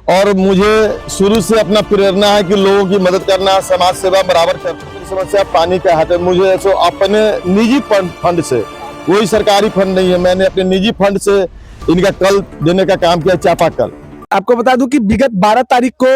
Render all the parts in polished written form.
और मुझे शुरू से अपना प्रेरणा है कि लोगों की मदद करना, समाज सेवा बराबर करना। समस्या पानी का हाथ है। मुझे ऐसे अपने निजी फंड से, कोई सरकारी फंड नहीं है, मैंने अपने निजी फंड से इनका कल देने का काम किया, चापाकल। आपको बता दूं कि विगत 12 तारीख को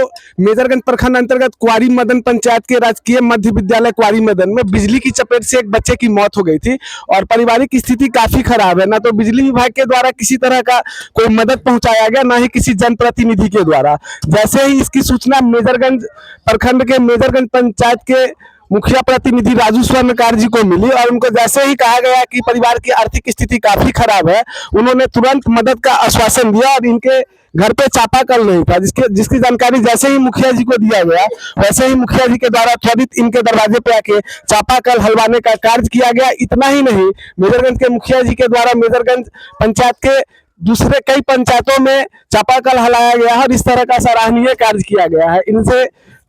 मेजरगंज प्रखंड अंतर्गत कुआरी मदन पंचायत के राजकीय मध्य विद्यालय कुआरी मदन में बिजली की चपेट से एक बच्चे की मौत हो गई थी और पारिवारिक स्थिति काफी खराब है। ना तो बिजली विभाग के द्वारा किसी तरह का कोई मदद पहुंचाया गया, ना ही किसी जनप्रतिनिधि के द्वारा। जैसे ही इसकी सूचना मेजरगंज प्रखंड के मेजरगंज पंचायत के मुखिया प्रतिनिधि राजू स्वर्णकार जी को मिली और उनको जैसे ही कहा गया कि परिवार की आर्थिक स्थिति काफी खराब है, उन्होंने तुरंत मदद का आश्वासन दिया और इनके घर पे चापाकल नहीं था, जिसकी जानकारी जैसे ही मुखिया जी को दिया गया, वैसे ही मुखिया जी के द्वारा त्वरित इनके दरवाजे पे आके चापाकल हलवाने का कार्य किया गया। इतना ही नहीं, मेजरगंज के मुखिया जी के द्वारा मेजरगंज पंचायत के दूसरे कई पंचायतों में चापाकल हलाया गया है और इस तरह का सराहनीय कार्य किया गया है। इनसे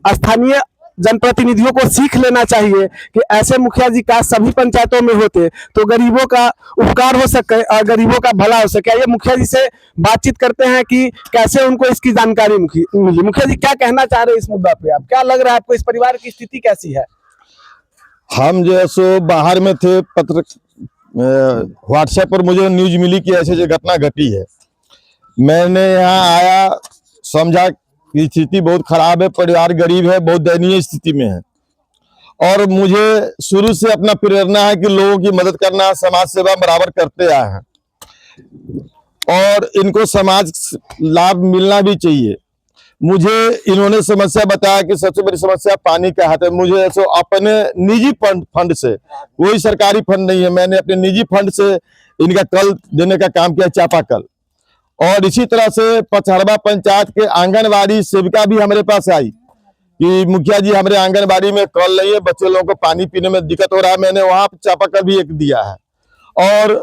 स्थानीय जनप्रतिनिधियों को सीख लेना चाहिए कि ऐसे मुखिया जी का सभी पंचायतों में होते तो गरीबों का उपकार हो सके और गरीबों का भला हो सके। ये मुखिया जी से बातचीत करते हैं कि कैसे उनको इसकी जानकारी मिली। मुखिया जी क्या कहना चाह रहे हैं इस मुद्दा पे? आप क्या लग रहा है आपको, इस परिवार की स्थिति कैसी है? हम जो है सो बाहर में थे, पत्र व्हाट्सएप पर मुझे न्यूज मिली कि ऐसे घटना घटी है। मैंने यहाँ आया, समझा कि स्थिति बहुत खराब है, परिवार गरीब है, बहुत दयनीय स्थिति में है। और मुझे शुरू से अपना प्रेरणा है कि लोगों की मदद करना, समाज सेवा बराबर करते आए हैं और इनको समाज लाभ मिलना भी चाहिए। मुझे इन्होंने समस्या बताया कि सबसे बड़ी समस्या पानी का हाथ है। मुझे ऐसे अपने निजी फंड से, कोई सरकारी फंड नहीं है, मैंने अपने निजी फंड से इनका कल देने का काम किया, चापाकल। और इसी तरह से पचहड़वा पंचायत के आंगनबाड़ी सेविका भी हमारे पास आई कि मुखिया जी हमारे आंगनबाड़ी में कल नहीं है, बच्चे लोगों को पानी पीने में दिक्कत हो रहा है। मैंने वहां चापाकल भी एक दिया है। और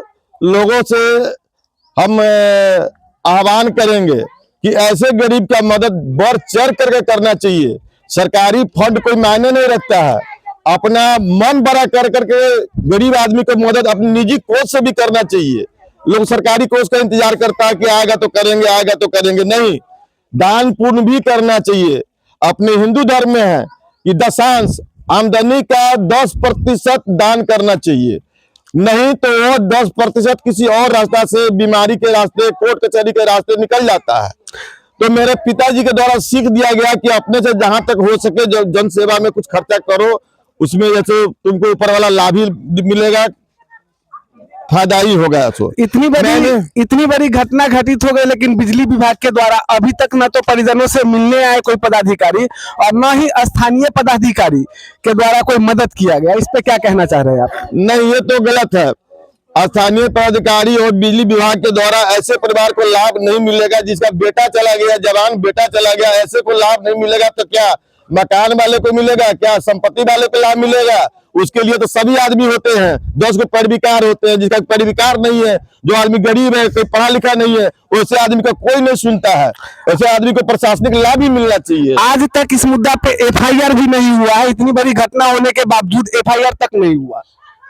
लोगों से हम आह्वान करेंगे कि ऐसे गरीब का मदद बढ़ चढ़ करके करना चाहिए। सरकारी फंड कोई मायने नहीं रखता है, अपना मन बड़ा कर करके गरीब आदमी को मदद अपनी निजी कोष से भी करना चाहिए। लोग सरकारी कोष का इंतजार करता है कि आएगा तो करेंगे, आएगा तो करेंगे, नहीं, दान पुण्य भी करना चाहिए। अपने हिंदू धर्म में है कि दशांश आमदनी का 10% दान करना चाहिए, नहीं तो वो 10% किसी और रास्ता से, बीमारी के रास्ते, कोर्ट कचहरी के रास्ते निकल जाता है। तो मेरे पिताजी के द्वारा सीख दिया गया कि अपने से जहां तक हो सके जन सेवा में कुछ खर्चा करो, उसमें जैसे तुमको ऊपर वाला लाभ ही मिलेगा, फायदा ही होगा। इतनी बड़ी घटना घटित हो गई, लेकिन बिजली विभाग के द्वारा अभी तक न तो परिजनों से मिलने आए कोई पदाधिकारी और न ही स्थानीय पदाधिकारी के द्वारा कोई मदद किया गया। इस पे क्या कहना चाह रहे हैं आप? नहीं, ये तो गलत है। स्थानीय पदाधिकारी और बिजली विभाग के द्वारा ऐसे परिवार को लाभ नहीं मिलेगा जिसका बेटा चला गया, जवान बेटा चला गया, ऐसे को लाभ नहीं मिलेगा। तो क्या मकान वाले को मिलेगा, क्या संपत्ति वाले को लाभ मिलेगा? उसके लिए तो सभी आदमी होते हैं, 10 को परिविकार होते हैं। जिसका परिविकार नहीं है, जो आदमी गरीब है, कोई पढ़ा लिखा नहीं है, वैसे आदमी का कोई नहीं सुनता है। ऐसे आदमी को प्रशासनिक लाभ भी मिलना चाहिए। आज तक इस मुद्दा पे FIR भी नहीं हुआ है। इतनी बड़ी घटना होने के बावजूद FIR तक नहीं हुआ।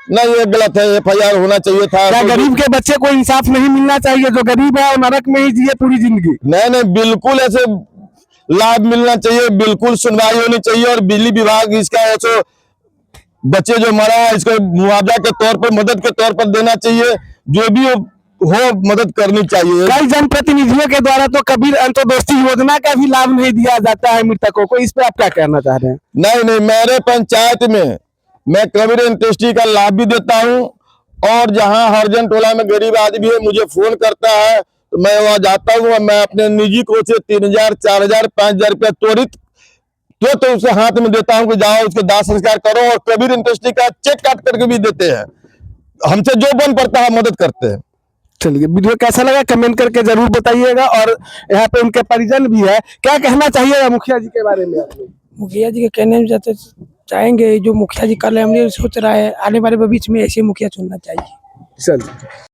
नहीं, ये गलत है, FIR होना चाहिए था। क्या गरीब के बच्चे को इंसाफ नहीं मिलना चाहिए? जो गरीब है वो नरक में ही जिए पूरी जिंदगी। नहीं, बिल्कुल ऐसे लाभ मिलना चाहिए, बिल्कुल सुनवाई होनी चाहिए। और बिजली विभाग इसका ऐसे बच्चे जो मरा है इसको मुआवजा के तौर पर, मदद के तौर पर देना चाहिए। जो भी हो मदद करनी चाहिए। कई जनप्रतिनिधियों के द्वारा तो कबीर अंत्योदय योजना का भी लाभ नहीं दिया जाता है मृतकों को। इस पे आप क्या कहना चाह रहे हैं? नहीं, मेरे पंचायत में मैं कबीर अंत्योदय का लाभ भी देता हूँ। और जहाँ हरजन टोला में गरीब आदमी है, मुझे फोन करता है तो मैं वहां जाता हूँ। मैं अपने निजी कोष से 3000, 4000, 5000 रुपया त्वरित तो उसके हाथ में देता हूँ कि जाओ उसको दाह संस्कार करो। और कबीर अंत्योदय का चेक काट करके भी देते हैं। हमसे जो बन पड़ता है मदद करते हैं। चलिए, वीडियो कैसा लगा कमेंट करके जरूर बताइएगा। और यहाँ पे उनके परिजन भी है, क्या कहना चाहिएगा मुखिया जी के बारे में? मुखिया जी के कहने में चाहेंगे, जो मुखिया जी कर रहे हैं, हम सोच रहा है आने वाले भविष्य में ऐसे मुखिया चुनना चाहिए। चलिए।